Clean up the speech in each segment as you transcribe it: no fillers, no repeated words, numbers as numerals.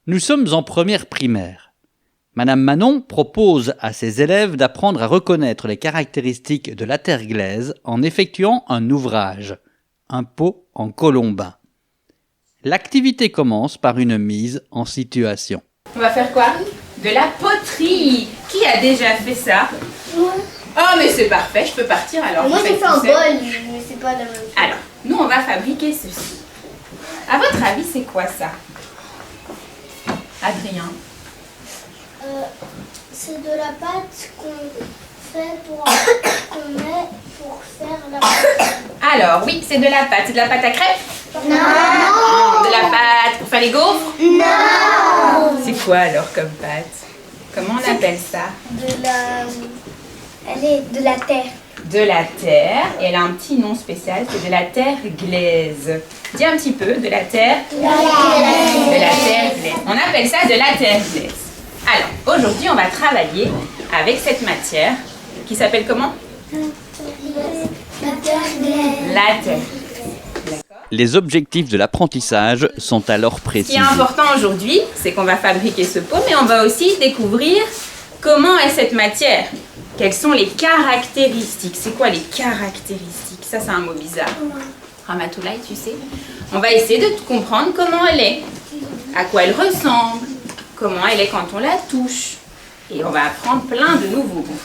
Nous sommes en première primaire. Madame Manon propose à ses élèves d'apprendre à reconnaître les caractéristiques de la terre glaise en effectuant un ouvrage, un pot en colombin. L'activité commence par une mise en situation. On va faire quoi? De la poterie. Qui a déjà fait ça? Moi. Oh mais c'est parfait, je peux partir alors. Moi vous j'ai faites fait un tout seul. bol, mais c'est pas la même chose. Alors, nous on va fabriquer ceci. À votre avis, c'est quoi ça? Adrien. C'est de la pâte qu'on fait qu'on met pour faire la pâte. Alors, oui, c'est de la pâte. C'est de la pâte à crêpes? Non. De la pâte pour faire les gaufres? Non. C'est quoi alors comme pâte? Comment on appelle ça? Elle est de la terre. De la terre. Et elle a un petit nom spécial, c'est de la terre glaise. Dis un petit peu, de la terre. De la terre glaise. On appelle ça de la terre glaise. Alors, aujourd'hui, on va travailler avec cette matière qui s'appelle comment? La terre glaise. La terre. Les objectifs de l'apprentissage sont alors Ce précisés. qui est important aujourd'hui, c'est qu'on va fabriquer ce pot, mais on va aussi découvrir comment est cette matière. Quelles sont les caractéristiques? C'est quoi les caractéristiques? Ça, c'est un mot bizarre. Ramatoulaye, tu sais? On va essayer de comprendre comment elle est, à quoi elle ressemble, comment elle est quand on la touche. Et on va apprendre plein de nouveaux mots.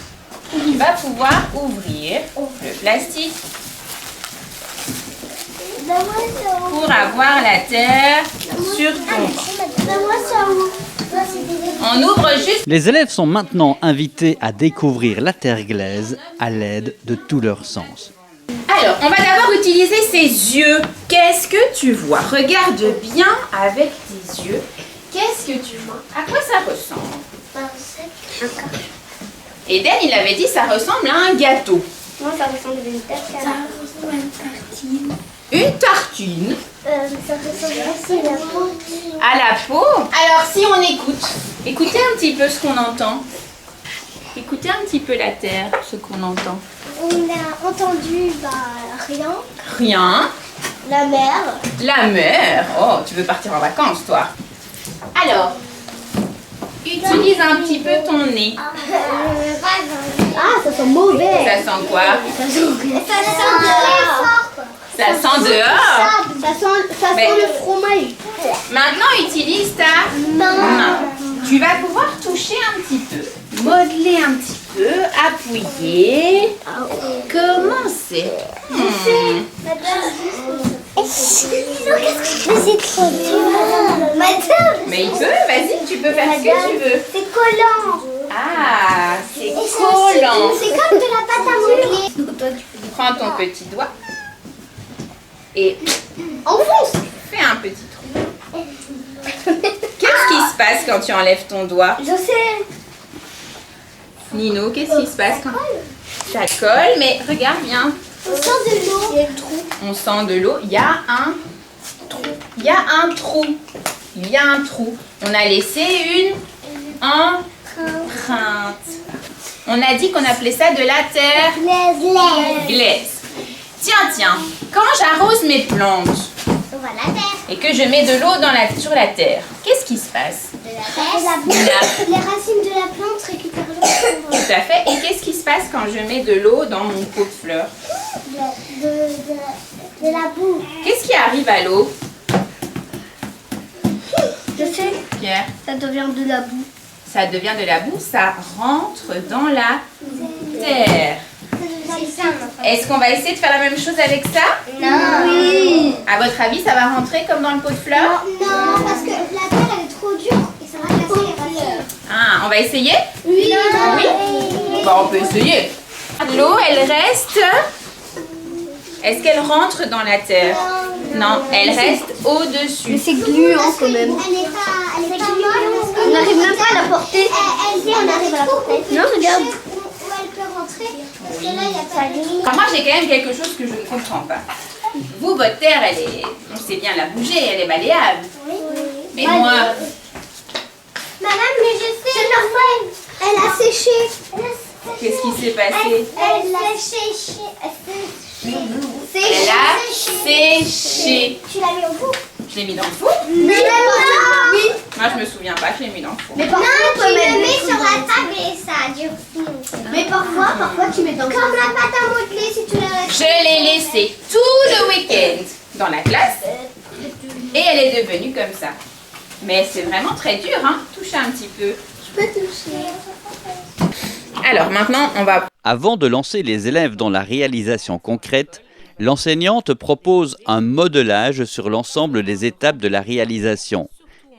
Tu vas pouvoir ouvrir le plastique pour avoir la terre sur ton banc. On ouvre juste. Les élèves sont maintenant invités à découvrir la terre glaise à l'aide de tous leurs sens. Alors, on va d'abord utiliser ses yeux. Qu'est-ce que tu vois? Regarde bien avec tes yeux. Qu'est-ce que tu vois? À quoi ça ressemble? Eden, il avait dit ça ressemble à un gâteau. Moi, ça ressemble à une terre. Ça ressemble à une tartine. Une tartine. Ça ressemble aussi à la peau. À la peau. Alors, si on écoute, écoutez un petit peu ce qu'on entend. Écoutez un petit peu la terre, ce qu'on entend. On a entendu rien. Rien. La mer. La mer. Oh, tu veux partir en vacances, toi? Alors, utilise un petit peu ton nez. Ah, ça sent mauvais. Ça sent quoi? Ça sent dehors. Ça sent dehors. Ça Mais- sent le fromage. Maintenant, utilise ta Non. main. Tu vas pouvoir toucher un petit peu, modeler un petit peu, appuyer. Commencer. Qu'est-ce que c'est trop dur. Madame. Mais il peut, vas-y, tu peux faire ce que tu veux. C'est collant. Ah, c'est Et c'est collant. aussi- C'est comme de la pâte à modeler. Prends ton petit doigt et Enfonce. fais un petit trou. Qu'est-ce qui se passe quand tu enlèves ton doigt? Je sais. Nino, qu'est-ce qui se passe quand ça colle? Mais regarde bien, On sent de l'eau. Il y a le trou. on sent de l'eau. Il y a un trou. Il y a un trou. Il y a un trou. On a laissé une empreinte. On a dit qu'on appelait ça de la terre glaise. Tiens, quand j'arrose mes plantes On voit la terre. et que je mets de l'eau sur la terre, qu'est-ce qui se passe? De la terre. Les racines de la plante récupèrent l'eau. Tout à fait. Et qu'est-ce qui se passe quand je mets de l'eau dans mon pot de fleurs? De la boue. Qu'est-ce qui arrive à l'eau, Je sais. Pierre? Ça devient de la boue. Ça devient de la boue, ça rentre dans la terre. Est-ce qu'on va essayer de faire la même chose avec ça? Non. Oui. À votre avis, ça va rentrer comme dans le pot de fleurs? Non, parce que la terre elle est trop dure et ça va casser les racines. Ah, on va essayer? Oui. Oui. Bon, on peut essayer. L'eau, elle reste... Est-ce qu'elle rentre dans la terre? Non, elle reste au-dessus. c'est gluant quand même. Elle est pas molle. On n'arrive même pas à la porter. Elle dit on arrive à la porter. Non, regarde. Où elle peut rentrer. Parce que là, il y a pas de ligne. Alors moi, j'ai quand même quelque chose que je ne comprends pas. Vous, votre terre, elle est... On sait bien la bouger, elle est malléable. Oui. Mais moi... Madame, mais je sais. C'est normal. Elle a séché. Qu'est-ce qui s'est passé? Elle a séché. Elle a séché. Tu l'as mis au four? Je l'ai mis dans le four. Oui. Moi, je me souviens pas, je l'ai mis dans le four. Mais parfois, tu le mets sur la table et ça durcit. Mais parfois tu mets dans le comme la pâte à modeler si tu la restes. Je l'ai laissée tout le week-end dans la classe et elle est devenue comme ça. Mais c'est vraiment très dur, hein. Touchez un petit peu. Je peux toucher. Alors maintenant, on va... Avant de lancer les élèves dans la réalisation concrète, l'enseignante propose un modelage sur l'ensemble des étapes de la réalisation.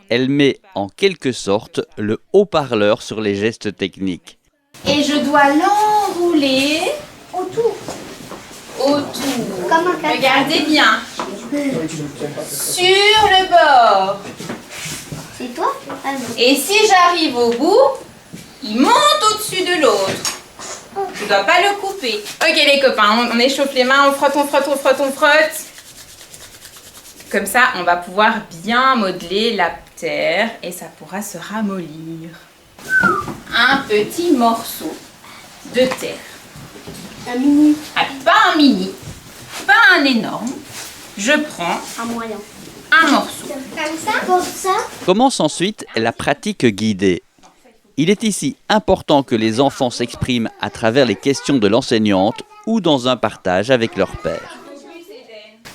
Elle met en quelque sorte le haut-parleur sur les gestes techniques. Et je dois l'enrouler Autour. autour. Comme un cadre. Regardez bien. Sur le bord. C'est toi? Ah non. Et si j'arrive au bout, il monte au-dessus de l'autre. Je ne dois pas le couper. Ok les copains, on échauffe les mains, on frotte, on frotte, on frotte, on frotte. Comme ça, on va pouvoir bien modeler la terre et ça pourra se ramollir. Un petit morceau de terre. Un mini. Ah, pas un mini, pas un énorme. Je prends Un moyen. un morceau. Comme ça? Comme ça? Commence ensuite la pratique guidée. Il est ici important que les enfants s'expriment à travers les questions de l'enseignante ou dans un partage avec leur père.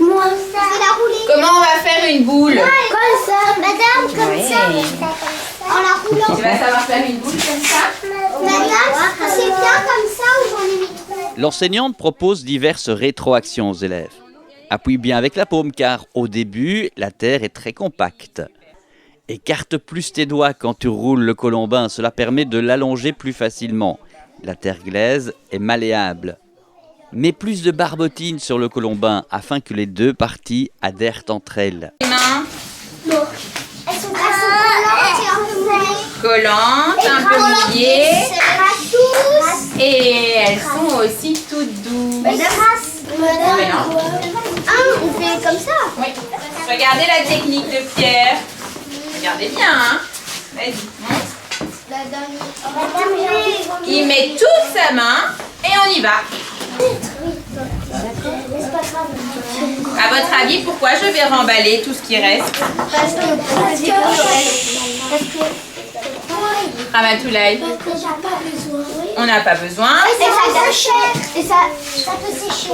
Moi, ça. Je vais la rouler. Comment on va faire une boule? Comme ça. Madame, comme Ouais. ça. En la roulant. Tu vas savoir faire une boule comme ça? Madame, c'est bien comme ça ou j'en ai mis trop? L'enseignante propose diverses rétroactions aux élèves. Appuie bien avec la paume car au début, la terre est très compacte. Écarte plus tes doigts quand tu roules le colombin, cela permet de l'allonger plus facilement. La terre glaise est malléable. Mets plus de barbotine sur le colombin afin que les deux parties adhèrent entre elles. Les mains Non. Elles sont collantes et un peu mouillées. collantes, un peu mouillées. Tous. Et elles sont aussi toutes douces. Madame. On fait comme ça. Oui. Regardez la technique de Pierre. Regardez bien, hein. Vas-y, montre. Madame, Il met toute sa main et on y va. À votre avis, pourquoi je vais remballer tout ce qui reste? Ramatoulaye, on n'a pas besoin. Et ça peut sécher.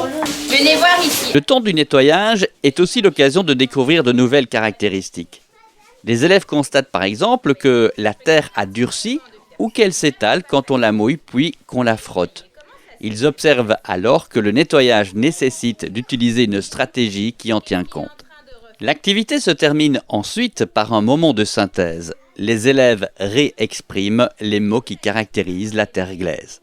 Venez voir ici. Le temps du nettoyage est aussi l'occasion de découvrir de nouvelles caractéristiques. Les élèves constatent par exemple que la terre a durci ou qu'elle s'étale quand on la mouille puis qu'on la frotte. Ils observent alors que le nettoyage nécessite d'utiliser une stratégie qui en tient compte. L'activité se termine ensuite par un moment de synthèse. Les élèves réexpriment les mots qui caractérisent la terre glaise.